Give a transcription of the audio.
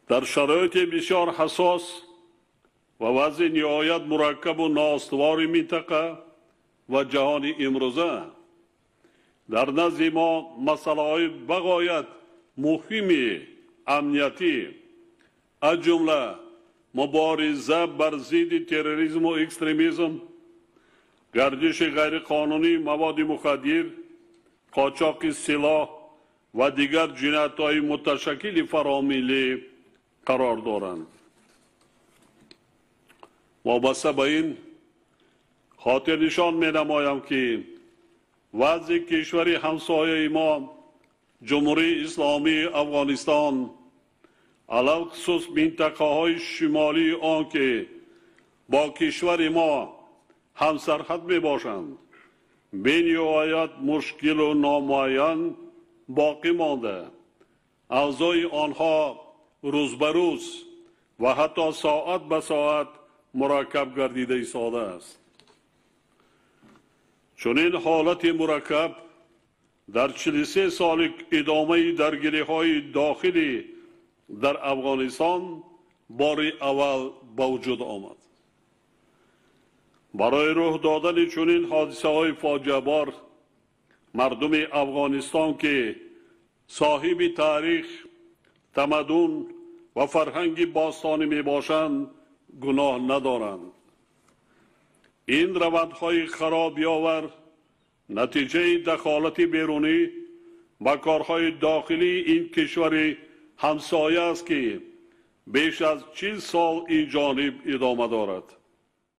در شرایط بسیار حساس و وضع نهایت مرکب و نااستوار منطقه و جهان امروزه در نزد ما مسائل بغایت مهم امنیتی از جمله مبارزه بر ضد تروریسم و اکستریمیسم، گردش غیرقانونی مواد مخدر، قاچاق سلاح و دیگر جنایت‌های متشکل فراملی قرار دارند. وابسته به این خاطر نشان می‌نمایم که وضع کشور همسایه ما جمهوری اسلامی افغانستان علاوه خصوص منطقه‌های شمالی آن که با کشور ما همسرحد میباشند بین‌نهایت مشکل و نامعین باقی مانده. اوضاع آنها روز به روز و حتی ساعت به ساعت مرکب گردیده ایستاده است. چنین حالت مرکب در 43 سال ادامه درگیری‌های داخلی در افغانستان بار اول به وجود آمد. برای رخ دادن چنین حادثه‌های فاجعه بار مردم افغانستان که صاحب تاریخ، تمدن و فرهنگ باستانی می باشند گناه ندارند. این روندهای خرابی‌آور نتیجه دخالت بیرونی و کارهای داخلی این کشور همسایه است که بیش از 40 سال این جانب ادامه دارد.